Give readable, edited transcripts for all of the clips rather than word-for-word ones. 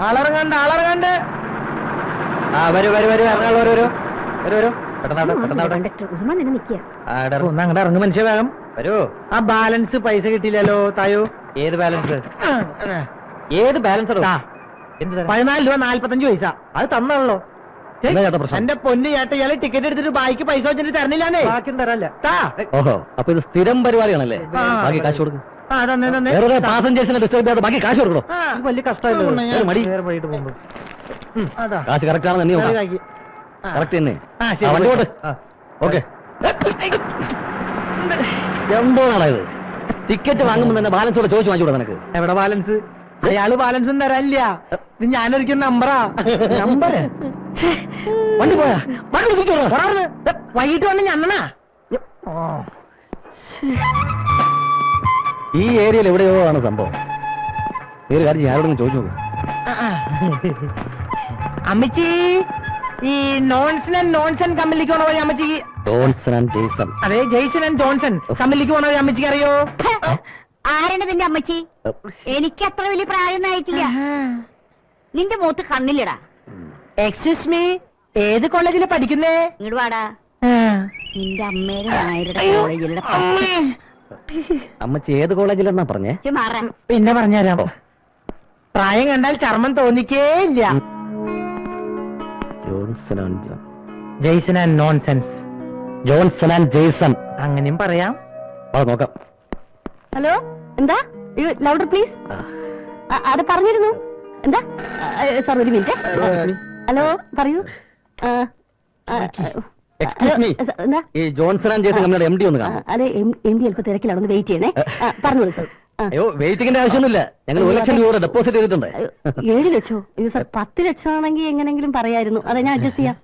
ആളിറങ്ങണ്ട്. ആ വരൂ അങ്ങോട്ട് ഇറങ്ങും മനുഷ്യ വേഗം വരൂ. ആ ബാലൻസ് പൈസ കിട്ടിയില്ലല്ലോ തായോ. ഏത് ബാലൻസ്? ഏത് ബാലൻസ്? 14 രൂപ 45 പൈസ. അത് തന്നാണല്ലോ. എന്റെ പൊന്നു ചേട്ട, ഇയാള് ടിക്കറ്റ് എടുത്തിട്ട് ബാക്കി പൈസ വെച്ചിട്ട് തരണില്ലാന്നേ. ബാക്കി തരല്ല. ഓഹോ, അപ്പൊ ഇത് സ്ഥിരം പരിപാടിയാണല്ലേ? ബാക്കി കാശ് കൊടുക്കും. പാസഞ്ചേഴ്സിനെ ഡിസ്റ്റർബ് ചെയ്യാതെ ബാക്കി കാശ് കൊടുക്കണോ? വലിയ കഷ്ടമല്ലേ. കാശ് കറക്റ്റ് ആണെന്ന് തന്നെ കറക്റ്റ് തന്നെ. വണ്ടി പോട്ടെ. ഓക്കെ. എന്തോന്നാണത്? ടിക്കറ്റ് വാങ്ങുമ്പോ തന്നെ ബാലൻസ് കൂടെ ചോദിച്ചു വാങ്ങിച്ചു നിനക്ക്. എവിടെ ബാലൻസ്? അയാള് ബാലൻസ് തരാനില്ല. ഇത് ഞാനൊരിക്കുന്ന നമ്പറാ. നമ്പർ വണ്ടി പോയാ വൈകിട്ട് വന്ന് ഞണ്ണനാ. ഈ ഏരിയയിൽ എവിടെയോ ആണ് സംഭവം. ഒരു കാര്യം ഞാനോടൊന്ന് ചോദിച്ചു നോക്കും. അമ്മച്ചി, ഈ നോൺസൺ ആൻഡ് നോൺസൺ കമ്പനിക്ക് പോണ വഴി അമ്മച്ചിക്ക്. Johnson and Jason. അതെ, ജെയ്സൺ ആൻഡ് ജോൺസൺ കമ്പനിക്ക് പോണ വഴി അമ്മച്ചിക്ക് അറിയോ? ആരാണ് നിന്റെ അമ്മച്ചി? എനിക്ക് അത്ര വലിയ പ്രായമൊന്നും ആയിട്ടില്ല. നിന്റെ മുഖത്ത് കണ്ണില്ലടാ. എക്സ്ക്യൂസ് മീ, ഏത് കോളേജില് പഠിക്കുന്നേ? ഇങ്ങോട്ട് വാടാ. നിന്റെ അമ്മയുടെ നായരുടെ കോളേജിലെ അമ്മച്ചി ഏത് കോളേജിലെന്നാ പറഞ്ഞേ? പിന്നെ പറഞ്ഞുതരാം. പ്രായം കണ്ടാൽ ചർമ്മം തോന്നിക്കേ ഇല്ല. Jason and nonsense. Johnson and Jason അങ്ങനെയും പറയാം. നോക്കാം. ഹലോ, എന്താ? Louder please. അത് പറഞ്ഞിരുന്നു. എന്താ സാർ, ഒരു മിനിറ്റ്. ഹലോ, പറയൂ. എന്താ ഈ ജോൺസൺ ആൻഡ് ജെയ്സൺ കമ്പനിയുടെ എം ഡി ഒന്ന് കാണാം. അതെ, എം ഡി അല്പം തിരക്കിലാണ്, ഒന്ന് വെയിറ്റ് ചെയ്യണേ. പറഞ്ഞോളൂ സാർ. അയ്യോ, വെയിറ്റിംഗിന്റെ ആവശ്യമൊന്നുമില്ല. ഞങ്ങൾ 1 ലക്ഷം രൂപ ഡെപ്പോസിറ്റ് ചെയ്തിട്ടുണ്ട്. 7 ലക്ഷോ? അയ്യോ സാർ, 10 ലക്ഷം ആണെങ്കിൽ എങ്ങനെങ്കിലും പറയായിരുന്നു. അതെ, ഞാൻ അഡ്ജസ്റ്റ് ചെയ്യാം.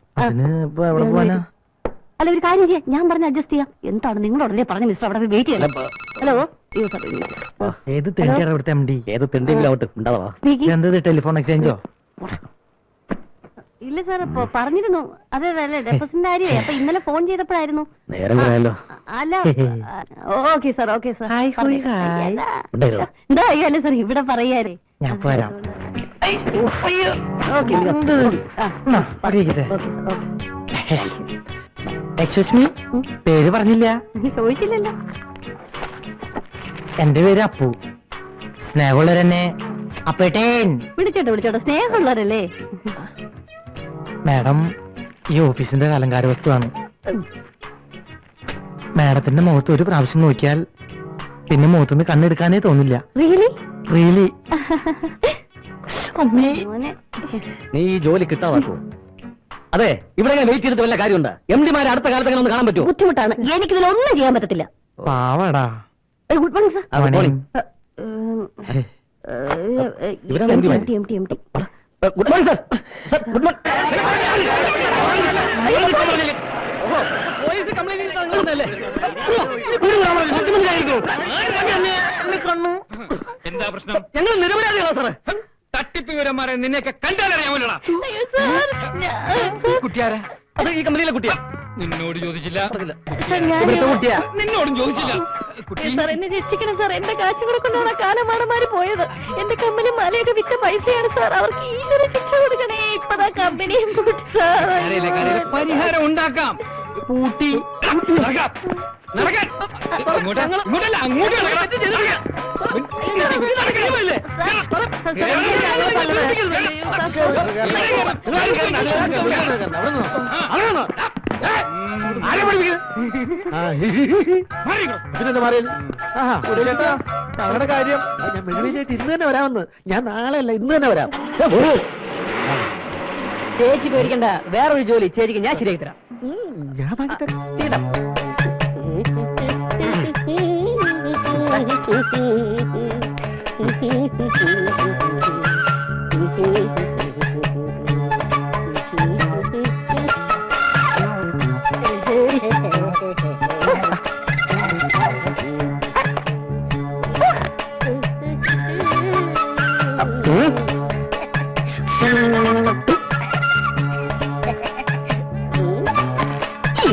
അല്ല, ഒരു കാര്യം ചെയ്യാം, ഞാൻ പറഞ്ഞ് അഡ്ജസ്റ്റ് ചെയ്യാം. എന്താണ് നിങ്ങൾ ഉടനെ പറഞ്ഞ മിസ്റ്റർ, അവിടെ വെയിറ്റ് ചെയ്യണം. ഹലോ, ഏത് തെണ്ടിയാണ് ഇവിടുത്തെ എം ഡി? ഏത് തെണ്ടിയെങ്കിലും ആവട്ടെ, ഉണ്ടാവാ. എന്തത്, ടെലിഫോൺ എക്സ്ചേഞ്ചോ? ഇല്ല സാർ, പറഞ്ഞിരുന്നു. അതെ അല്ലേ, ഡെപ്പോസിറ്റിന്റെ കാര്യമേ. അപ്പൊ ഇന്നലെ ഫോൺ ചെയ്തപ്പോഴായിരുന്നു. അല്ല, ഓക്കെ സാർ, ഓക്കെ സാർ. എന്താ അല്ലേ സാർ, ഇവിടെ പറയാരേ. ഞാൻ പോരാം. എക്സ്ക്യൂസ് മീ, പേര് പറഞ്ഞില്ല. ചോദിച്ചില്ലല്ലോ. എന്റെ പേര് അപ്പു. സ്നേഹമുള്ളവരെന്നെ അപ്പേട്ടേൻ വിളിച്ചോട്ടെ. സ്നേഹമുള്ളവരല്ലേ? മാഡം, ഈ ഓഫീസിന്റെ അലങ്കാര വസ്തുവാണ്. മാഡത്തിന്റെ മുഖത്ത് ഒരു പ്രാവശ്യം നോക്കിയാൽ പിന്നെ മുഖത്തുനിന്ന് കണ്ണെടുക്കാനേ തോന്നില്ല. റിയലി. നീ ഈ ജോലി കിട്ടാവാക്കോ? അതെ, ഇവിടെ വെയിറ്റ് ചെയ്തിട്ട് വല്ല കാര്യമുണ്ട്? എം ഡിമാരെ അടുത്ത കാലത്ത് അങ്ങനെ ഒന്ന് കാണാൻ പറ്റുമോ? ബുദ്ധിമുട്ടാണ്, എനിക്കിതിലൊന്നും ചെയ്യാൻ പറ്റത്തില്ല. പാവടാ. Good morning sir. Good morning. Good morning. എന്താ പ്രശ്നം? ഞങ്ങൾ നിരപരാധികളാ സാറേ. തട്ടിപ്പുകാരന്മാരെ നിന്നെയൊക്കെ കണ്ടാലറിയാമല്ലോടാ. കുട്ടിയാരാ? അത് ഈ കമ്പനിയിലെ കുട്ടിയാ. നിന്നോട് ചോദിച്ചില്ല. ഇവിടുത്തെ കുട്ടിയാ. നിന്നോടും ചോദിച്ചില്ല. സാർ, എന്നെ രക്ഷിക്കണം സാർ. എന്റെ കാശ് കൊടുക്കുന്നതാണ് കാലമാടന്മാര് പോയത്. എന്റെ കമ്പനി മലയൊക്കെ വിറ്റ പൈസയാണ് സാർ. അവർക്ക് ഈശ്വര ശിക്ഷ കൊടുക്കണേ. ഇപ്പതാ കമ്പനിയും പരിഹാരം ഉണ്ടാക്കാം. പൂട്ടി നടക്കാൻ. ഇങ്ങോട്ടല്ല, അങ്ങോട്ട് ഞങ്ങളുടെ കാര്യം ഞാൻ മെഴുവിനായിട്ട് ഇന്ന് തന്നെ വരാമെന്ന്. ഞാൻ നാളെ അല്ല, ഇന്ന് തന്നെ വരാം. ചേച്ചി പേടിക്കണ്ട, വേറൊരു ജോലി ചേച്ചിക്ക് ഞാൻ ശരിയാക്കി തരാം. ഞാൻ വാങ്ങിത്തരാം.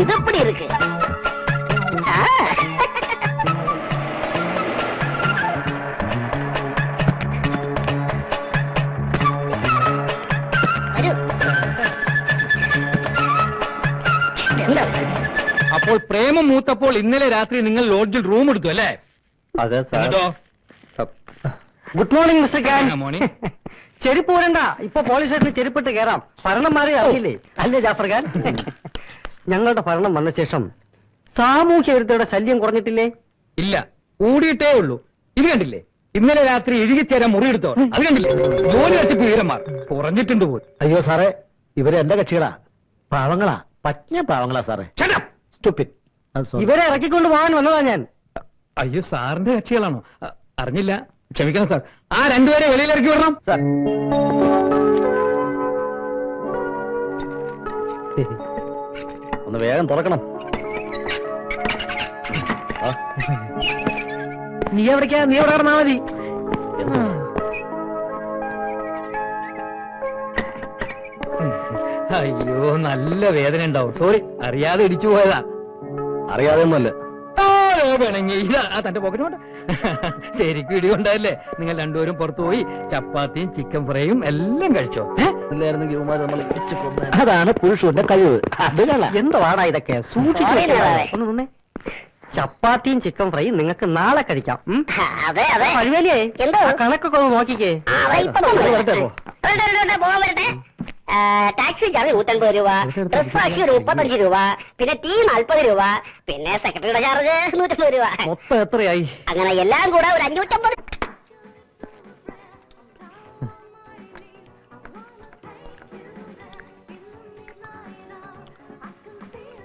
ഇതെപ്പടി இருக்கு? അപ്പോൾ പ്രേമം മൂത്തപ്പോൾ ഇന്നലെ രാത്രി നിങ്ങൾ ലോഡ്ജിൽ റൂം എടുത്തു അല്ലേ? അതെ എന്നിട്ടോ? Good morning mister Khan. Morning. ചെരുപ്പ് പോരണ്ട, ഇപ്പൊ പോലീസ് സ്റ്റേഷനിൽ ചെരുപ്പിട്ട് കയറാം. ഭരണം മാറി അറിയില്ലേ? അല്ലേ ജാഫർ ഖാൻ? ഞങ്ങളുടെ ഭരണം വന്ന ശേഷം സാമൂഹ്യ വിരുദ്ധയുടെ ശല്യം കുറഞ്ഞിട്ടില്ലേ? ഇല്ല, കൂടിയിട്ടേ ഉള്ളൂ. ഇത് കണ്ടില്ലേ, ഇന്നലെ രാത്രി ഇഴുകിച്ചേരാൻ മുറിയെടുത്തോ? അത് കണ്ടില്ലേ, ജോലി തട്ടിപ്പ് വീരന്മാർ കുറഞ്ഞിട്ടുണ്ട് പോലും. അയ്യോ സാറേ, ഇവര് എന്റെ കക്ഷികളാ, പാവങ്ങളാ, പറ്റിയ പാവങ്ങളാ സാറേ. Stupid. I'm sorry. ഇവരെ ഇറക്കിക്കൊണ്ട് പോകാൻ വന്നതാ ഞാൻ. അയ്യോ, സാറിന്റെ കക്ഷികളാണോ? അറിഞ്ഞില്ല, ക്ഷമിക്കണം സാർ. ആ രണ്ടുപേരെ വെളിയിലിറക്കി വിടണം. സാർ. ഒന്ന് വേഗം തുറക്കണം. ആ, നീ എവിടേക്കാ? നീ എവിടെ കിടന്നാ മതി. എന്ത്? അയ്യോ, നല്ല വേദന ഉണ്ടാവും. സോറി, അറിയാതെ ഇടിച്ചു പോയതാ. അറിയാതെ ഒന്നുമല്ല. വേണമെങ്കിൽ ഇതാ തന്റെ പോക്കറ്റ് കൊണ്ട് ശരിക്കും ഇടികൊണ്ടല്ലേ. നിങ്ങൾ രണ്ടുപേരും പുറത്തു പോയി ചപ്പാത്തിയും ചിക്കൻ ഫ്രൈയും എല്ലാം കഴിച്ചോ? ഇല്ലായിരുന്നെങ്കിൽ ഇവന്മാര് നമ്മളെ ഇടിച്ച് കൊന്നേനെ. അതാണ് പുരുഷന്റെ കഴിവ്. അത് എന്തുവാടാ ഇതൊക്കെ? ഒന്ന് നിന്നേ. ചപ്പാത്തിയും ചിക്കൻ ഫ്രൈയും നിങ്ങൾക്ക് നാളെ കഴിക്കാം. അതെ അതെ കഴിവേലിയേ, എന്തോ? ആ കണക്കൊക്കെ ഒന്ന് നോക്കിക്കേ. വരട്ടെ പോ. വരട്ടെ. ടാക്സി ചാർജ് 150 രൂപ, ഡ്രസ് വാഷ് ഒരു 35 രൂപ, പിന്നെ ടീ 40 രൂപ, പിന്നെ സെക്രട്ടറിയുടെ ചാർജ് 150 രൂപ. മൊത്തം എത്രയായി? അങ്ങനെ എല്ലാം കൂടെ ഒരു 550.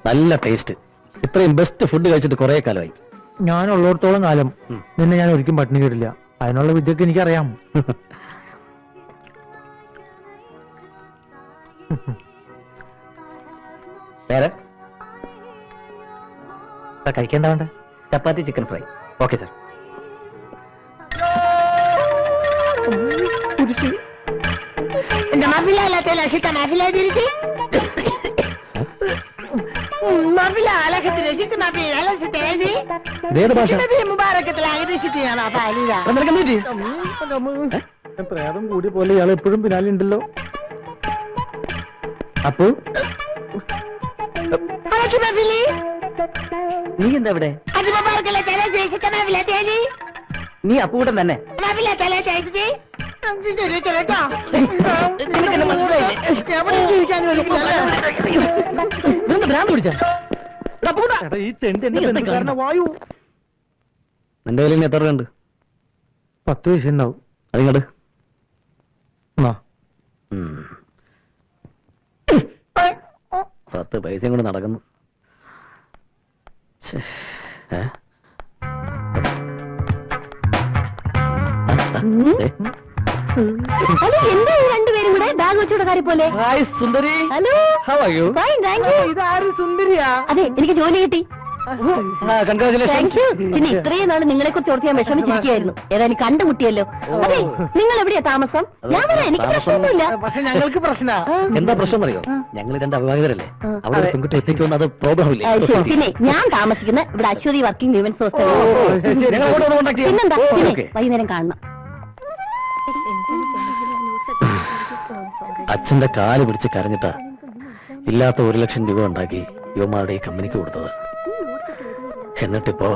നല്ല ടേസ്റ്റ്. ഇത്രയും ബെസ്റ്റ് ഫുഡ് കഴിച്ചിട്ട് കുറെ കാലമായി. ഞാൻ ഉള്ളിടത്തോളം കാലം നിന്നെ ഞാൻ ഒരിക്കലും പട്ടിണി കിട്ടില്ല. അതിനുള്ള വിദ്യക്ക് എനിക്കറിയാം. വേറെ കഴിക്കേണ്ട വേണ്ട? ചപ്പാത്തി ചിക്കൻ ഫ്രൈ. Okay sir. പ്രേതം കൂടി പോലെ ഇയാൾ എപ്പോഴും പിന്നാലെ ഉണ്ടല്ലോ. അപ്പു, നീ എന്താ ഇവിടെ? നീ അപ്പൂട്ടൻ തന്നെ. ഈ തെണ്ടി എന്റെ ബന്ധുക്കാരനെ വായു. നിന്റെ കയ്യിൽ ഇനി എത്ര ഉണ്ട്? 10 പൈസ ഉണ്ടാവും. അതിങ്ങോട്ട്. എന്നാ 10 പൈസയും കൊണ്ട് നടക്കുന്നു. ഹലോ, എന്താ ഈ രണ്ടുപേരും കൂടെ ബാഗ് വെച്ചോടെ കാര്യം പോലെ? Hi Sundari. Hello, how are you? Fine, thank you. ഇതാരും സുന്ദരിയാ? അതെ, എനിക്ക് ജോലി കിട്ടി. Thank congratulations. യു. പിന്നെ ഇത്രയും നാൾ നിങ്ങളെ കുറിച്ച് ഓർത്ത് ഞാൻ വിഷമിച്ചിരിക്കുകയായിരുന്നു. ഏതായാലും കണ്ടുമുട്ടിയല്ലോ. അതെ, നിങ്ങൾ എവിടെയാ താമസം? ഞാൻ വരാം, എനിക്ക് പ്രശ്നമൊന്നുമില്ല. പക്ഷെ ഞങ്ങൾക്ക് പ്രശ്ന. എന്താ പ്രശ്നം അറിയോ? ഞങ്ങൾ 2 അവിവാഹിതരല്ലേ. അവിടെ ഒരു പെൺകുട്ടി എത്തിക്കുമെന്ന് അത് പ്രോബ്ലം ഇല്ലേ? പിന്നെ ഞാൻ താമസിക്കുന്ന ഇവിടെ അശ്വതി വർക്കിംഗ് വിമൻസ് ഹോസ്റ്റൽ. ഞങ്ങൾ അങ്ങോട്ട് ഒന്ന് contact ചെയ്യാം. പിന്നെന്താ, പിന്നെ Okay. വൈകുന്നേരം കാണണം. അച്ഛന്റെ കാല് പിടിച്ച് കരഞ്ഞിട്ടാ ഇല്ലാത്ത 1 ലക്ഷം രൂപ ഉണ്ടാക്കി യുവമാരുടെ ഈ കമ്പനിക്ക് കൊടുത്തത്. എന്നിട്ടിപ്പോ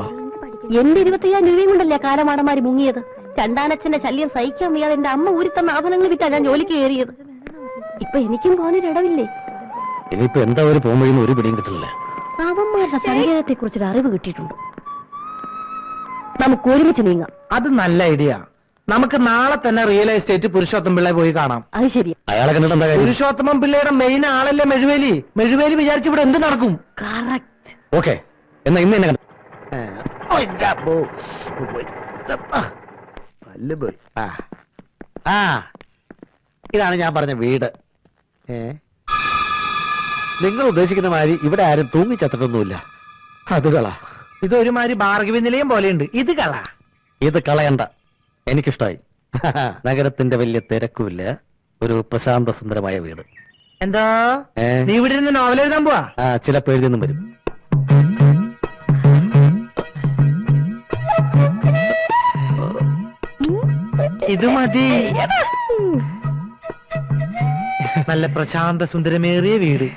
എന്റെ 25,000 രൂപയും കൊണ്ടല്ലേ കാലമാടന്മാര് മുങ്ങിയത്. രണ്ടാനച്ഛന്റെ ശല്യം സഹിക്കാൻ വയ്യാതെ എന്റെ അമ്മ ഊരിത്തന്ന ആഭരണങ്ങൾ വിറ്റാ ഞാൻ ജോലിക്ക് കയറിയത്. ഇപ്പൊ എനിക്കും പോകാനൊരിടവില്ലേ? ഇനിയിപ്പോ എന്താ ഒരു പോകുമ്പോഴൊന്നും ഒരു പിടിയും കിട്ടില്ല. പാവന്മാരുടെ സങ്കേതത്തെ കുറിച്ചൊരു അറിവ് കിട്ടിയിട്ടുണ്ട്. നമുക്ക് ഒരുമിച്ച് നീങ്ങാം. അത് നല്ല ഐഡിയ. നമുക്ക് നാളെ തന്നെ റിയൽ എസ്റ്റേറ്റ് പുരുഷോത്തം പിള്ളയെ പോയി കാണാം. അത് ശരിയാ. അയാളെ കണ്ടിട്ട് എന്താ കാര്യം? പുരുഷോത്തമൻ പിള്ളയുടെ മെയിൻ ആളല്ലേ മെഴുവേലി. മെഴുവേലി വിചാരിച്ച് ഇവിടെ എന്ത് നടക്കും? കറക്റ്റ്. ഓക്കെ, എന്നാ ഇന്ന് എന്നെ കണ്ടു. ഇതാണ് ഞാൻ പറഞ്ഞ വീട്. നിങ്ങൾ ഉദ്ദേശിക്കുന്ന മാതിരി ഇവിടെ ആരും തൂങ്ങിച്ചത്തിട്ടൊന്നുമില്ല. അത് കള. ഇതൊരുമാതിരി ഭാർഗവി നിലയം പോലെയുണ്ട്. ഇത് കള. ഇത് കളയണ്ട, എനിക്കിഷ്ടായി. നഗരത്തിന്റെ വലിയ തിരക്കുമില്ല, ഒരു പ്രശാന്ത സുന്ദരമായ വീട്. എന്താ ഏ? നീ ഇവിടെ ഇരുന്ന് നോവൽ എഴുതാൻ പോവാ? ചിലപ്പോ എഴുതിയൊന്നും വരും. ഇത് മതി. നല്ല പ്രശാന്ത സുന്ദരമേറിയ വീട്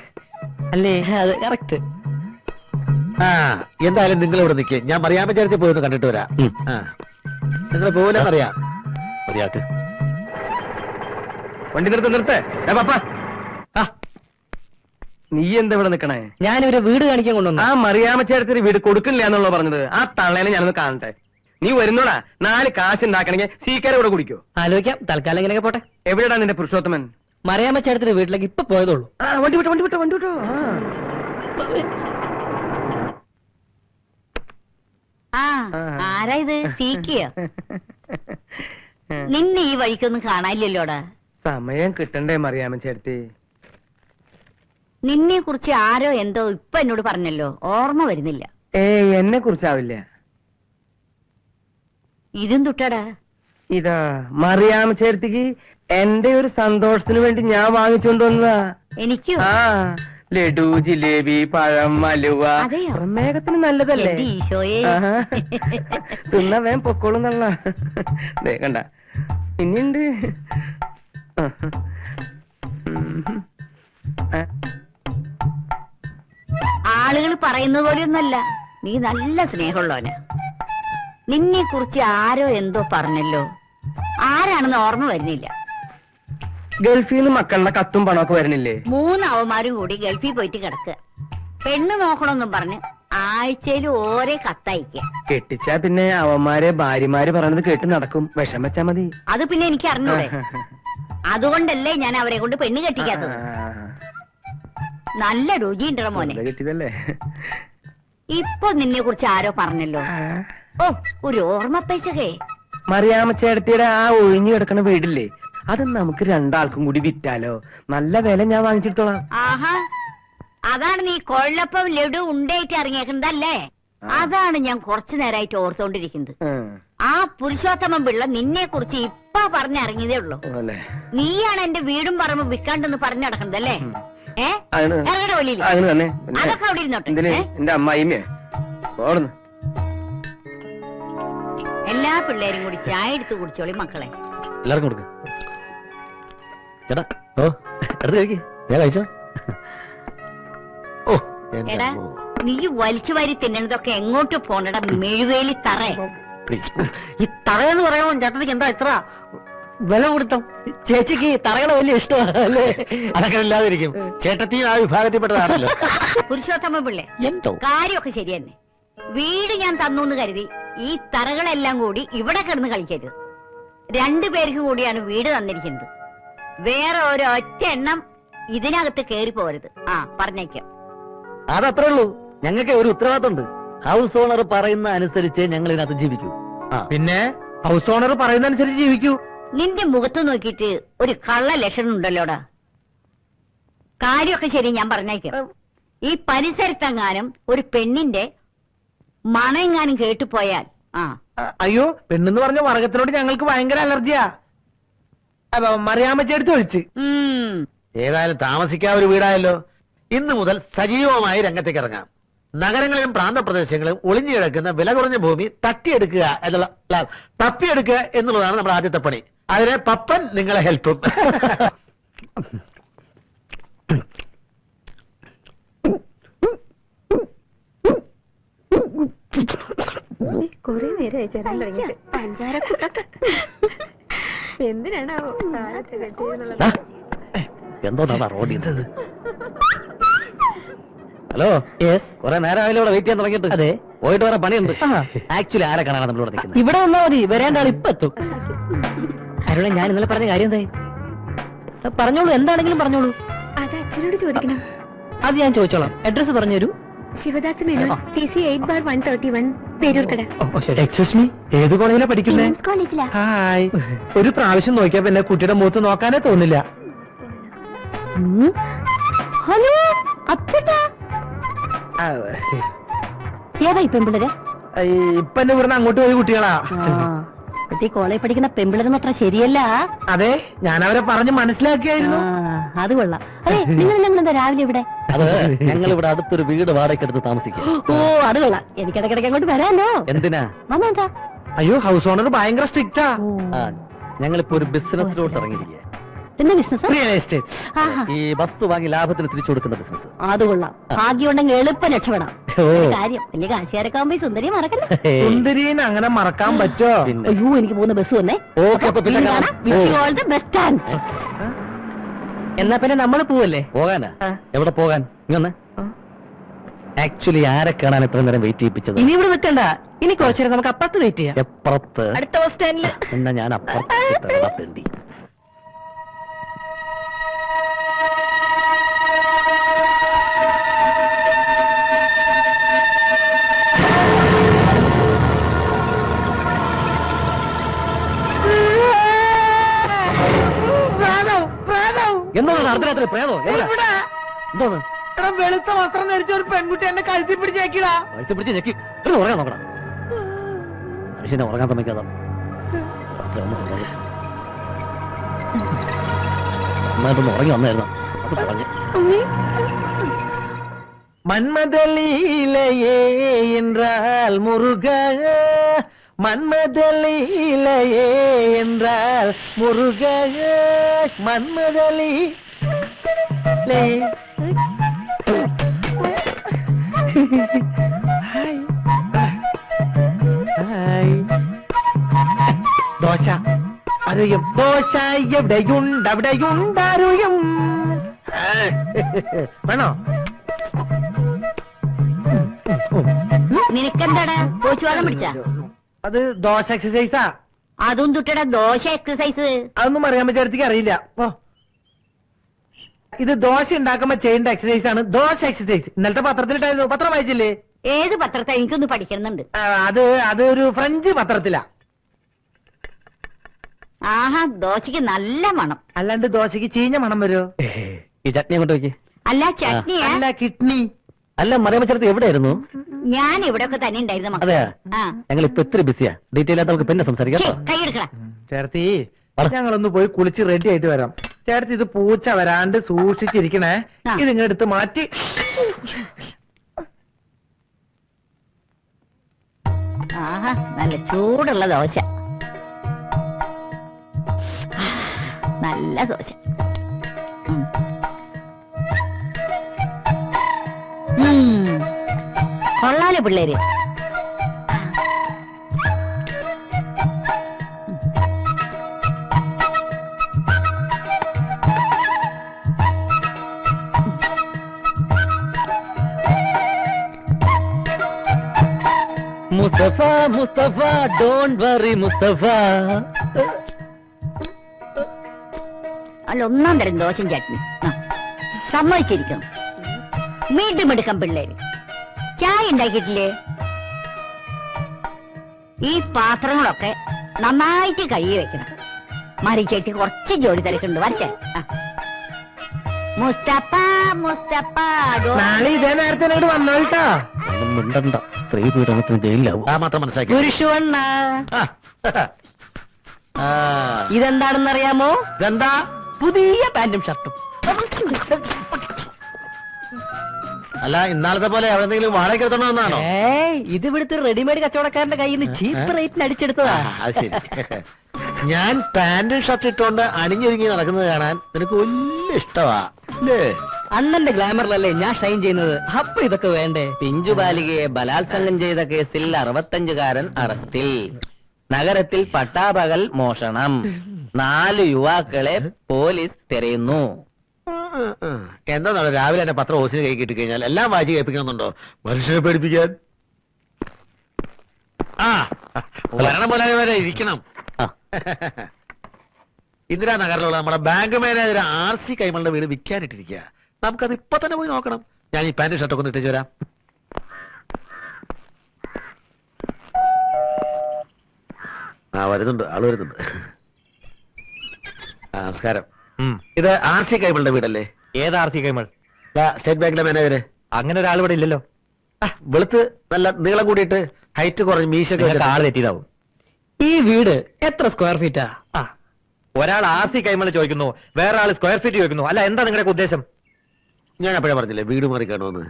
അല്ലേ? അത് കറക്റ്റ്. ആ എന്തായാലും നിങ്ങൾ ഇവിടെ നിൽക്കേ, ഞാൻ മറിയാമ്മ ചേർത്തി പോയി ഒന്ന് കണ്ടിട്ട് വരാം. നിങ്ങൾ പോകില്ലെന്നറിയാം. മതിയാക്ക്. വണ്ടി നിർത്തേ പാപ്പ. നീ എന്താ ഇവിടെ നിക്കണേ? ഞാനിവരെ വീട് കാണിക്കാൻ കൊണ്ടുവന്നു. ആ മറിയാമ്മച്ചേടത്തിന് വീട് കൊടുക്കില്ല എന്നുള്ള പറഞ്ഞത്. ആ തള്ളേനെ ഞാനൊന്ന് കാണട്ടെ. നീ വരുന്നോടാ. 4 കാശ് ഉണ്ടാക്കണമെങ്കിൽ സീക്കാരെ ഇവിടെ കുടിക്കോ? ആലോചിക്കാം, തൽക്കാലം ഇങ്ങനെയൊക്കെ പോട്ടെ. എവിടെയാ നിന്റെ പുരുഷോത്തമൻ? മറിയാമ്മ ചേട്ടത്തിന്റെ വീട്ടിലേക്ക് ഇപ്പൊ പോയതുള്ളൂ. വണ്ടി വിട്ടോ. ആരാ ഇത്? സീക്കിയോ? നിന്നെ ഈ വഴിക്കൊന്നും കാണാനില്ലല്ലോടാ. സമയം കിട്ടണ്ടേ മറിയാമ്മച്ചേടത്തി? നിന്നെ കുറിച്ച് ആരോ എന്തോ ഇപ്പൊ എന്നോട് പറഞ്ഞല്ലോ, ഓർമ്മ വരുന്നില്ല. എന്നെ കുറിച്ചാവില്ല. ഇതും തുട്ടടാ. ഇതാ മറിയാമ്മച്ചേടത്തിക്ക് എന്റെ ഒരു സന്തോഷത്തിന് വേണ്ടി ഞാൻ വാങ്ങിച്ചോണ്ട് വന്നതാ. എനിക്കോ? ആ ലഡു, ജിലേബി, പഴം, അലുവ. അതെയോ? പ്രമേഹത്തിന് നല്ലതല്ലേ? എന്റെ ഈശോയെ. തിന്നാ വേം പൊക്കോളും നല്ല. കണ്ട ഇനിയുണ്ട്. ആളുകൾ പറയുന്ന പോലെയൊന്നല്ല, നീ നല്ല സ്നേഹമുള്ളവന്. നിന്നെ കുറിച്ച് ആരോ എന്തോ പറഞ്ഞല്ലോ, ആരാണെന്ന് ഓർമ്മ വരുന്നില്ല. ഗൾഫിൽ നിന്ന് മക്കളുടെ കത്തും പണമൊക്കെ വരണില്ലേ? 3 അവന്മാരും കൂടി ഗൾഫിൽ പോയിട്ട് കിടക്കുക. പെണ്ണ് നോക്കണമെന്നും പറഞ്ഞ് ആഴ്ചയിൽ ഓരോ കത്തയക്കുക. കെട്ടിച്ചാ പിന്നെ അവന്മാരെ ഭാര്യമാര് പറയണത് കേട്ട് നടക്കും. വിഷം വെച്ചാ മതി. അത് പിന്നെ എനിക്ക് അറിഞ്ഞൂടെ? അതുകൊണ്ടല്ലേ ഞാൻ അവരെ കൊണ്ട് പെണ്ണ് കെട്ടിക്കാത്തത്. നല്ല രുചിയുണ്ടോ മോനെ? കിട്ടിയതല്ലേ? ഇപ്പൊ നിന്നെ കുറിച്ച് ആരോ പറഞ്ഞല്ലോ. ഓ, ഒരു ഓർമ്മപ്പേശകേ. മറിയാമ്മച്ചേടത്തിയുടെ ആ ഒഴിഞ്ഞു കിടക്കണ വീടില്ലേ, അത് നമുക്ക് 2 ആൾക്കും കൂടി വിറ്റാലോ? നല്ല വില ഞാൻ വാങ്ങിച്ചിട്ടോളാം. ആഹാ, അതാണ് നീ കൊള്ളപ്പം ലഡു ഉണ്ടായിട്ട് ഇറങ്ങിയേക്കുന്നതല്ലേ? അതാണ് ഞാൻ കുറച്ചു നേരമായിട്ട് ഓർത്തോണ്ടിരിക്കുന്നത്. ആ പുരുഷോത്തമൻ പിള്ള നിന്നെ കുറിച്ച് ഇപ്പൊ പറഞ്ഞിറങ്ങിയതേ ഉള്ളൂ. നീയാണ് എന്റെ വീടും പറമ്പ് വിൽക്കാണ്ടെന്ന് പറഞ്ഞു നടക്കുന്നതല്ലേ? ഇറങ്ങടെ വെളിയിൽ. അതൊക്കെ അവിടെ ഇരുന്നോട്ടെ. എന്റെ അമ്മായിമ്മേ, എല്ലാ പിള്ളേരും കൂടി ചായ എടുത്ത് കുടിച്ചോളി മക്കളെ. എല്ലാവർക്കും കൊടുക്ക. ചേട്ടാ, ഓ എടുത്ത് കഴിക്ക്. ഞാൻ കഴിച്ചോ? ഓ എടാ, നീ വലിച്ചു വാരി തിന്നണതൊക്കെ എങ്ങോട്ട് പോണടാ മെഴുവേലി തറ. ഈ തറയെന്ന് പറയുമ്പോ ചേട്ടനിക്ക് എന്താ ഇത്ര വില കൊടുത്തോ? ചേച്ചിക്ക് തറകളെ വലിയ ഇഷ്ടമാണ് അല്ലേ? അതൊക്കെ ഇല്ലാതിരിക്കും. ചേട്ടത്തിയും ആ വിഭാഗത്തിൽപ്പെട്ടതാണല്ലോ. പുരുഷോത്തമ പിള്ളേ, എന്തോ കാര്യമൊക്കെ ശരി തന്നെ. വീട് ഞാൻ തന്നു കരുതി ഈ തറകളെല്ലാം കൂടി ഇവിടെ കിടന്ന് കളിക്കരുത്. 2 പേർക്ക് കൂടിയാണ് വീട് തന്നിരിക്കുന്നത്. വേറെ ഒരൊറ്റ എണ്ണം ഇതിനകത്ത് കേറി പോരുത്. പറഞ്ഞേക്കാം. അതത്രേ ഉള്ളൂ. ഞങ്ങൾക്ക് ഒരു ഉത്തരവാദിത്തമുണ്ട്. ഹൗസ് ഓണർ പറയുന്ന അനുസരിച്ച് ഞങ്ങൾ ഇതിനകത്ത് ജീവിക്കൂ. പിന്നെ ഹൗസ് ഓണർ പറയുന്ന അനുസരിച്ച് ജീവിക്കൂ. നിന്റെ മുഖത്ത് നോക്കിയിട്ട് ഒരു കള്ള ലക്ഷണം ഉണ്ടല്ലോടാ. കാര്യമൊക്കെ ശരി, ഞാൻ പറഞ്ഞേക്കാം. ഈ പരിസരത്തെങ്ങാനും ഒരു പെണ്ണിന്റെ മണമെങ്ങാനും കേട്ടുപോയാൽ അയ്യോ, പെണ്ണെന്ന് പറഞ്ഞ വർഗത്തിനോട് ഞങ്ങൾക്ക് ഭയങ്കര അലർജിയാ. മറിയാമ്മച്ചേടത്ത് ഒഴിച്ച്. ഏതായാലും താമസിക്കാൻ ഒരു വീടായല്ലോ. ഇന്ന് മുതൽ സജീവമായി രംഗത്തേക്ക് ഇറങ്ങാം. നഗരങ്ങളിലും പ്രാന്തപ്രദേശങ്ങളിലും ഒളിഞ്ഞു കിടക്കുന്ന വില കുറഞ്ഞ ഭൂമി തട്ടിയെടുക്കുക തപ്പിയെടുക്കുക എന്നുള്ളതാണ് നമ്മുടെ ആദ്യത്തെ പണി. അതിനെ പപ്പൻ നിങ്ങളെ ഹെൽപ്പും. കൊറേ നേരമായി ചേരാൻ തുടങ്ങിയിട്ട്. എന്തിനാണാവോ താഴത്തെ കെട്ടിയെന്നുള്ളത്. എന്തോ റോഡിൽ നിന്ന്. Hello, yes. കുറെ നേരമായാലും ഇവിടെ വെയിറ്റ് ചെയ്യാൻ തുടങ്ങിയിട്ട്. അതെ, പോയിട്ട് വേറെ പണിയുണ്ട്. ആക്ച്വലി ആരെ കാണാനാണ് നമ്മളിവിടെ നിൽക്കുന്നത്? ഇവിടെ വന്നാ മതി. വരേണ്ട ആൾ ഇപ്പൊ എത്തും. അരുണ, ഞാൻ ഇന്നലെ പറഞ്ഞ കാര്യം എന്തായി? പറഞ്ഞോളൂ, എന്താണെങ്കിലും പറഞ്ഞോളൂ. അത് അച്ഛനോട് ചോദിക്കണം. അത് ഞാൻ ചോദിച്ചോളാം. അഡ്രസ് പറഞ്ഞു തരൂ. Shivadas Menon, TC 8/131, Peroorkada. Excuse me, ഏത് കോളേജിലാ പഠിക്കുന്നേ? കോളേജിലാ. ഹായ്. ഒരു പ്രാവശ്യം നോക്കിയാ പിന്നെ കുട്ടിയുടെ മുഖത്ത് നോക്കാനേ തോന്നില്ല. ഹലോ, അപ്പട്ടാ. ഏതാ ഈ പെമ്പിളര്? ഇപ്പൊ എന്നെ ഇവിടുന്ന് അങ്ങോട്ട് പോയി കുട്ടികളാ. കോളേജ് പഠിക്കുന്ന പെമ്പിളരൊന്നും അത്ര ശരിയല്ല. അതെ, ഞാൻ അവരെ പറഞ്ഞ് മനസ്സിലാക്കിയായിരുന്നു. അത് കൊള്ളാം. അതെ, നിങ്ങൾ എന്താ രാവിലെ ഇവിടെ? അത് ഞങ്ങൾ ഇവിടെ അടുത്തൊരു വീട് വാടകയ്ക്കെടുത്ത് താമസിക്കും. ഓ, അത് കൊള്ളാം. എനിക്ക് ഇടയ്ക്കിടയ്ക്ക് അങ്ങോട്ട് വരാമല്ലോ. എന്തിനാ? വന്നെന്താ? അയ്യോ, ഹൗസ് ഓണർ ഭയങ്കര സ്ട്രിക്റ്റാ. ഞങ്ങളിപ്പോ ഒരു ബിസിനസ്സിലോട്ട് ഇറങ്ങിയിരിക്കുക. പിന്നെ ബിസിനസ് റിയൽ എസ്റ്റേറ്റ്. ഈ വസ്തു വാങ്ങി ലാഭത്തിന് തിരിച്ചു കൊടുക്കുന്ന ബിസിനസ്. അത് കൊള്ളാം. ഭാഗ്യം ഉണ്ടെങ്കിൽ എളുപ്പം രക്ഷപ്പെടാം. ഓ. ഒരു കാര്യം, വലിയ കാശുകാരൊക്കെ ആകുമ്പോ സുന്ദരി മറക്കല്ലേ. സുന്ദരീനെ അങ്ങനെ മറക്കാൻ പറ്റോ? പിന്നെ. അയ്യോ, എനിക്ക് പോകുന്ന ബസ് വന്നേ. ഓക്കെ, അപ്പൊ പിന്നെ കാണാം. All the best chance. എന്നാ പിന്നെ നമ്മൾ പോവല്ലേ? പോകാനാ? ആ. എവിടെ പോകാൻ? ഇങ്ങനെ ആക്ച്വലി ആരെ കാണാൻ എത്ര നേരം വെയിറ്റ് ചെയ്യിപ്പിച്ചത്? ഇനി ഇവിടെ നിൽക്കണ്ട, ഇനി കുറച്ചു നമുക്ക് അപ്പുറത്ത് വെയിറ്റ് ചെയ്യാം. എപ്പുറത്ത്? അടുത്ത ബസ് സ്റ്റാൻഡില്. എന്നാ ഞാൻ അപ്പുറത്ത് തെണ്ടി. എന്തോന്ന് അർദ്ധരാത്രി പ്രേതോ? എവിടെ? എന്തോന്ന്? വെളുത്ത വസ്ത്രം ധരിച്ച ഒരു പെൺകുട്ടി എന്നെ കഴുത്തി പിടിച്ചേക്കിടാ. വയറ്റ് പിടിച്ച് ഞെക്കി ഉറങ്ങാൻ നോക്കണം. മനുഷ്യനെ ഉറങ്ങാൻ സമ്മതിക്കാതെ നന്നായിട്ടൊന്ന് ഉറങ്ങി വന്നായിരുന്നു. അത് പറഞ്ഞു. மன்மதலீலையே என்றால் முருக, மன்மதலீலையே என்றால் முருக, மன்மதலீ ദോശ അറിയും, ദോശ എവിടെയുണ്ടവിടെയുണ്ടറിയും. വേണോ? നിനക്കെന്താടാ കോച്ചുവാദം പിടിച്ച? അത് ദോശ എക്സസൈസാ. അതും തുട്ടടാ ദോശ എക്സസൈസ്. അതൊന്നും അറിയാൻ പറ്റിയ അറിയില്ല. ഓ, ഇത് ദോശ ഉണ്ടാക്കുമ്പോ ചെയ്യേണ്ട എക്സസൈസ് ആണ് ദോശ എക്സസൈസ്. ഇന്നലത്തെ പത്രത്തിലിട്ടായിരുന്നു. പത്രം വായിച്ചില്ലേ? ഏത് പത്രത്തെ? എനിക്കൊന്ന് പഠിക്കണമെന്നുണ്ട്. അത് ഒരു ഫ്രഞ്ച് പത്രത്തിലാ. ആഹാ, ദോശക്ക് നല്ല മണം. അല്ലാണ്ട് ദോശക്ക് ചീഞ്ഞ മണം വരുമോ? ഈ ചട്നി അങ്ങോട്ട് വയ്ക്ക്. അല്ല ചട്നിയാ? അല്ല, കിഡ്നി. അല്ല, മറിയാമ്മ ചേർത്ത് എവിടെയായിരുന്നു? ഞാൻ ഇവിടെ ഒക്കെ തന്നെ ഉണ്ടായിരുന്ന മക്കളെ. അതെയാ? ആ, ഞങ്ങൾ ഇപ്പൊ ഇത്തിരി ബിസിയാ. ഡീറ്റെയിൽ ആയിട്ട് നമുക്ക് പിന്നെ സംസാരിക്കാം. ഛെ, കേട്ടോ? കൈയെടുക്കടാ. ചേർത്തി, ഞങ്ങളൊന്ന് പോയി കുളിച്ച് റെഡി ആയിട്ട് വരാം. ചേർത്തി, ഇത് പൂച്ച വരാണ്ട് സൂക്ഷിച്ചിരിക്കണേ. ആ. ഇതിങ്ങെടുത്ത് മാറ്റി. ആഹാ, നല്ല ചൂടുള്ള ദോശ. ആ, നല്ല ദോശ. ഉം. കൊള്ളാലോ പിള്ളേര്. Mustafa, Mustafa, don't worry Mustafa. അല്ല, ഒന്നാം തരം ദോശയും ചട്നി. ആ, സമ്മതിച്ചിരിക്കണം. വീണ്ടും എടുക്കാം പിള്ളേര്. ചായ ഉണ്ടാക്കിയിട്ടില്ലേ? ഈ പാത്രങ്ങളൊക്കെ നന്നായിട്ട് കഴുകി വെക്കണം. മറിച്ചേട്ടി കുറച്ച് ജോലി തിരക്കുണ്ട്. വരച്ചേ. മുസ്തഫ, മുസ്തഫ, നാളെ ഇതേ നേരത്തെ എന്നോട് വന്നോട്ടോ. ഒന്നും മിണ്ടണ്ട. സ്ത്രീ പീഡനത്തിന് ജയിലിലാവും. ആ മാത്രം മനസ്സിലാക്കി. പുരുഷവണ്ണ, ആ. ഇതെന്താണെന്നറിയാമോ? ഇതെന്താ? പുതിയ പാന്റും ഷർട്ടും. അല്ല, ഇന്നാളത്തെ പോലെ എവിടെന്തെങ്കിലും വാടകയ്ക്ക് എടുത്തോണമെന്നാണോ? ഇത് ഇവിടുത്തെ റെഡിമെയ്ഡ് കച്ചവടക്കാരന്റെ കയ്യിൽ നിന്ന് ചീപ്പ് റേറ്റിന് അടിച്ചെടുത്തതാ. അത് ശരി. ഞാൻ പാന്റും ഷർട്ട് ഇട്ടുകൊണ്ട് അണിഞ്ഞൊരുങ്ങി നടക്കുന്നത് കാണാൻ നിനക്ക് വലിയ ഇഷ്ടമാ അല്ലേ? അണ്ണന്റെ ഗ്ലാമറിലല്ലേ ഞാൻ ഷൈൻ ചെയ്യുന്നത്. അപ്പൊ ഇതൊക്കെ വേണ്ടേ? പിഞ്ചു ബാലികയെ ബലാത്സംഗം ചെയ്ത കേസിൽ 65-കാരൻ അറസ്റ്റിൽ. നഗരത്തിൽ പട്ടാപകൽ മോഷണം. 4 യുവാക്കളെ പോലീസ് തെരയുന്നു. എന്താ രാവിലെ എന്നെ പത്രം ഓസിന് കൈ കിട്ടി കഴിഞ്ഞാൽ എല്ലാം വായിച്ച് കേൾപ്പിക്കണമെന്നുണ്ടോ? മനുഷ്യനെ പേടിപ്പിക്കാൻ. ആ, ഭരണ പോലെ വരെ ഇരിക്കണം. ഇന്ദിരാനഗറിലുള്ള നമ്മുടെ ബാങ്ക് മാനേജർ RC കൈമളുടെ വീട് വിൽക്കാനിട്ടിരിക്കുക. നമുക്കത് ഇപ്പൊ തന്നെ പോയി നോക്കണം. ഞാൻ ഈ പാന്റ് ഷർട്ടൊക്കെ ഒന്ന് ഇട്ടേച്ച് വരാം. ആ, വരുന്നുണ്ട്, ആള് വരുന്നുണ്ട്. നമസ്കാരം. ഇത് RC കൈമളുടെ വീടല്ലേ? ഏത് RC കൈമൾ? സ്റ്റേറ്റ് ബാങ്കിലെ മാനേജര്. അങ്ങനെ ഒരാൾ ഇവിടെ ഇല്ലല്ലോ. വെളുത്ത് നല്ല നീളം കൂടിയിട്ട് ഹൈറ്റ് കുറഞ്ഞ് മീശൊക്കെ നിങ്ങൾക്ക് ആള് തെറ്റിയതാവും. ഈ വീട് എത്ര സ്ക്വയർ ഫീറ്റാ? ഒരാൾ RC കൈമൾ ചോദിക്കുന്നു, വേറെ ആള് സ്ക്വയർ ഫീറ്റ് ചോദിക്കുന്നു. അല്ല, എന്താ നിങ്ങളുടെ ഉദ്ദേശം? ഞാൻ അപ്പോഴേ പറഞ്ഞില്ലേ വീട് മാറി കാണുമെന്ന്.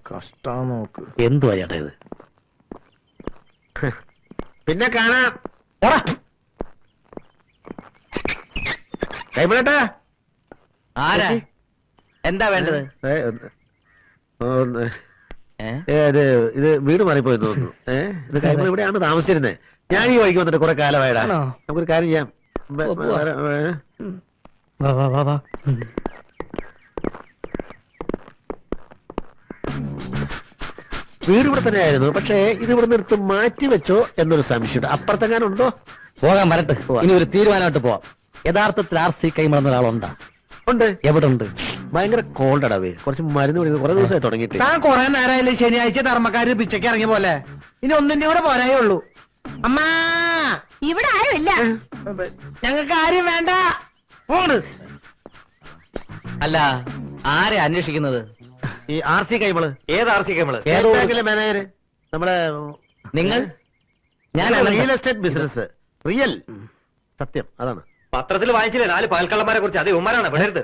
കഷ്ടാ നോക്ക്. എന്തുവാ ചേട്ടാ ഇത്? പിന്നെ കാണാം. കൈമളേട്ടാ. ആരാ? എന്താ വേണ്ടത്? ഏ? ഇത് വീട് മാറിപ്പോയി തോന്നുന്നു. ഇത് കൈമൾ ഇവിടെയാണ് താമസിച്ചിരുന്നത്. ഞാൻ ഈ വഴിക്ക് വന്നിട്ട് കുറെ കാലമായിടാ. നമുക്കൊരു കാര്യം ചെയ്യാം. വാ വാ വാ വാ. വീട് ഇവിടെ തന്നെയായിരുന്നു. പക്ഷേ ഇത് ഇവിടെ നിർത്ത് മാറ്റി വെച്ചോ എന്നൊരു സംശയമുണ്ട്. അപ്പുറത്തെങ്ങാനുണ്ടോ? പോകാൻ വരട്ടെ. ഇനി ഒരു തീരുമാനമായിട്ട് പോവാം. യഥാർത്ഥത്തിൽ RC കൈമളെന്ന ഒരാളുണ്ടാ? ഉണ്ട്. എവിടെ ഉണ്ട്? ഭയങ്കര കോൾഡ് അടവേ. കുറച്ച് മരുന്ന് കുടിക്കുന്നത് കുറെ ദിവസമായി തുടങ്ങിയിട്ട്. താൻ കുറെ നേരമായില്ലേ ശനിയാഴ്ച ധർമ്മക്കാര് പിച്ചയ്ക്ക് ഇറങ്ങിയ പോലെ. ഇനി ഒന്നിന്റെ കൂടെ പോരായേ ഉള്ളൂ. അമ്മാ, ഇവിടെ ആരുമില്ല. ഞങ്ങൾക്ക് ആരും വേണ്ട. പോണ്. അല്ല, ആരെ അന്വേഷിക്കുന്നത്? ഈ RC കൈമള്. ഏത് RC കൈമള്? ബാങ്കിലെ മാനേജർ. നമ്മുടെ നിങ്ങൾ? ഞാൻ റിയൽ എസ്റ്റേറ്റ് ബിസിനസ്. റിയൽ സത്യം അതാണ്. പത്രത്തിൽ വായിച്ചില്ലേ 4 പാൽക്കള്ളന്മാരെ കുറിച്ച്? അത് ഉമ്മാരാണ് വിടരുത്.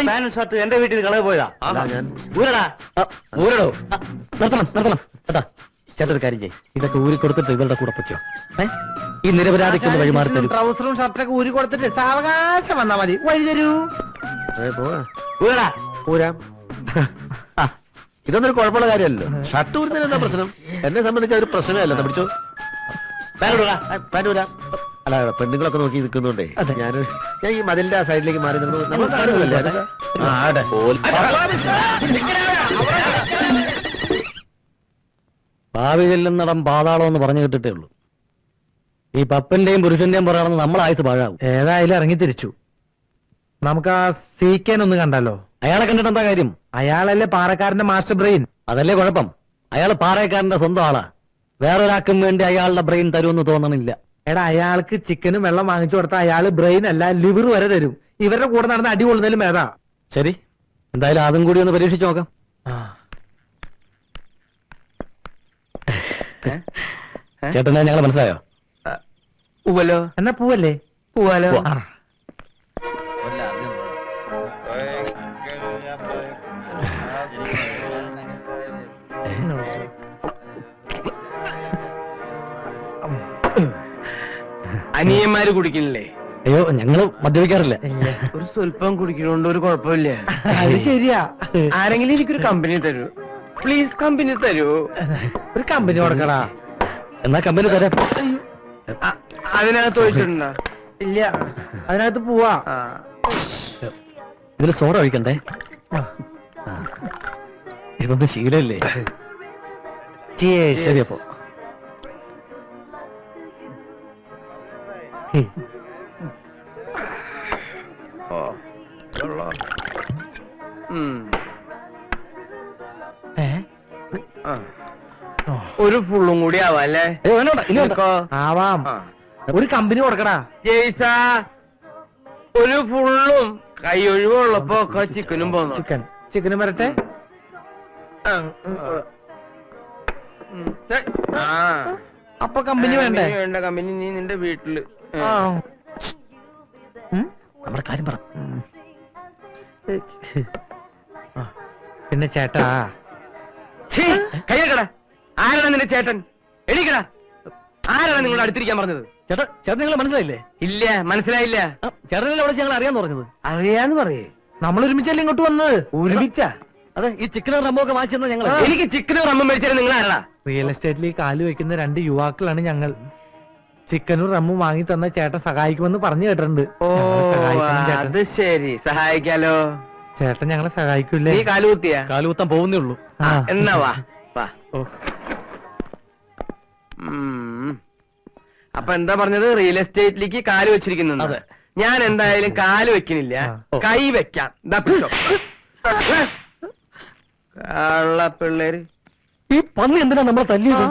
പാനും ഷർട്ട് എന്റെ വീട്ടിൽ കളവ് പോയതാ. അതാ ഞാൻ ഊരടാ, ഊരടോ. നിർത്തണം നിർത്തണം കേട്ടാ. ചേട്ടൻ ഒരു കാര്യം ചെയ്യും, ഇതൊക്കെ ഊരി കൊടുത്തിട്ട് ഇവരുടെ കൂടെ പറ്റോ? ഈ നിരപരാധിക്കുന്ന വഴിമാറി തരും. ട്രൗസറും ഷർട്ടൊക്കെ ഊരി കൊടുത്തിട്ട് സാവകാശം വന്നാ മതി. വഴി തരൂ. പോവാ. ഊരടാ. ഊരാം. ഇതൊന്നൊരു കുഴപ്പമുള്ള കാര്യമല്ലോ. ഷർട്ട് ഊരുന്നതിന് എന്താ പ്രശ്നം? എന്നെ സംബന്ധിച്ച് അതൊരു പ്രശ്നമല്ല. പിടിച്ചോ. പാനൂരാ. അല്ല, പെണ്ണുങ്ങളൊക്കെ നോക്കി നിൽക്കുന്നുണ്ടേ. ഞാൻ ഈ മതിലിന്റെ ആ സൈഡിലേക്ക് മാറി നിന്ന് നമ്മൾ കാണുന്നില്ലേ? ഭാവി ചെല്ലുന്നിടം പാതാളം എന്ന് പറഞ്ഞു കേട്ടിട്ടേ ഉള്ളൂ. ഈ പപ്പന്റെയും പുരുഷന്റെയും പുറകെ നമ്മൾ ആയുസ് പാഴാവും. ഏതായാലും ഇറങ്ങി തിരിച്ചു. നമുക്ക് ആ സീക്കൻ ഒന്ന് കണ്ടല്ലോ. അയാളെ കണ്ടിട്ട് എന്താ കാര്യം? അയാളല്ലേ പാറക്കാരന്റെ മാസ്റ്റർ ബ്രെയിൻ. അതല്ലേ കുഴപ്പം. അയാൾ പാറയക്കാരന്റെ സ്വന്തം ആളാ. വേറൊരാൾക്കും വേണ്ടി അയാളുടെ ബ്രെയിൻ തരുമെന്ന് തോന്നണില്ല. എടാ, അയാൾക്ക് ചിക്കനും വെള്ളം വാങ്ങിച്ചു കൊടുത്താൽ അയാള് ബ്രെയിൻ അല്ല ലിവർ വരെ തരും. ഇവരുടെ കൂടെ നടന്ന് അടി കൊള്ളുന്നതിലും ഏതാ. ശരി, എന്തായാലും അതും കൂടി ഒന്ന് പരീക്ഷിച്ചു നോക്കാം. ചേട്ടനെ ഞങ്ങളെ മനസ്സിലായോ? പൂവല്ലോ. എന്നാ പൂവല്ലേ? പൂവാലോ. അനിയന്മാര് കുടിക്കുന്നില്ലേ? അയ്യോ, ഞങ്ങള് മദ്യപിക്കാറില്ല. ഒരു സ്വല്പം കുടിക്കണോണ്ട് ഒരു കുഴപ്പമില്ല. അത് ശരിയാ. ആരെങ്കിലും എനിക്കൊരു കമ്പനി തരൂ പ്ലീസ്. കമ്പനി തരൂ. ഒരു കമ്പനി കൊടുക്കടാ. എന്നാ കമ്പനി തരാം. അതിനകത്ത് പോയിട്ടുണ്ടോ? ഇല്ല, അതിനകത്ത് പോവാ. ഇതിൽ സോഡ ഒഴിക്കണ്ടേ? ഇതൊന്നും ശീലല്ലേ? ശരി, അപ്പോ ഒരു ഫുള്ളും കൂടി ആവാല്ലേ? ആവാം. ഒരു കമ്പനി കൊടുക്കടാ. ജയ്സാ, ഒരു ഫുള്ളും കൈ ഒഴിവുള്ളപ്പോ ചിക്കനും പോന്നു. ചിക്കനും വരട്ടെ. അപ്പൊ കമ്പനി വേണ്ടേ? വേണ്ട കമ്പനി. നീ നിന്റെ വീട്ടില് നമ്മുടെ കാര്യം പറ. പിന്നെ ചേട്ടാ, കയ്യക്കട. ആരാണ് നിന്റെ ചേട്ടൻ? എണീക്കടാ. ആരാണ് നിങ്ങളുടെ അടുത്തിരിക്കാൻ പറഞ്ഞത്? ചേട്ടൻ നിങ്ങളെ മനസ്സിലായില്ലേ? ഇല്ല, മനസ്സിലായില്ല. ചേട്ടനല്ലേ അവിടെ ഞങ്ങൾ അറിയാന്ന് പറഞ്ഞത്? അറിയാന്ന് പറയേ. നമ്മൾ ഒരുമിച്ചല്ലേ ഇങ്ങോട്ട് വന്നത്? ഒരുമിച്ചാ? അതെ, ഈ ചിക്കനും റമ്മൊക്കെ വാങ്ങിച്ചെന്ന് ഞങ്ങൾ. എനിക്ക് ചിക്കനും റമ്മും മേടിച്ചാൽ നിങ്ങൾ ആരാ? റിയൽ എസ്റ്റേറ്റിൽ കാല് വെക്കുന്ന 2 യുവാക്കളാണ് ഞങ്ങൾ. ചിക്കനും റമ്മും വാങ്ങി തന്ന ചേട്ടൻ സഹായിക്കുമെന്ന് പറഞ്ഞു കേട്ടിട്ടുണ്ട്. ഓ, അത് ശരി. സഹായിക്കാലോ. ചേട്ടൻ ഞങ്ങളെ സഹായിക്കൂല്ലേ? നീ കാലുകുത്തിയാ? കാലുകുത്താൻ പോകുന്നേ ഉള്ളൂ. എന്നാ വാ. അപ്പൊ എന്താ പറഞ്ഞത്? റിയൽ എസ്റ്റേറ്റിലേക്ക് കാല് വെച്ചിരിക്കുന്നു. അതെ. ഞാൻ എന്തായാലും കാല് വെക്കുന്നില്ല, കൈ വെക്കാം. കള്ള പിള്ളേര്. ഈ പന്നി എന്തിനാ നമ്മളെ തല്ലിയത്?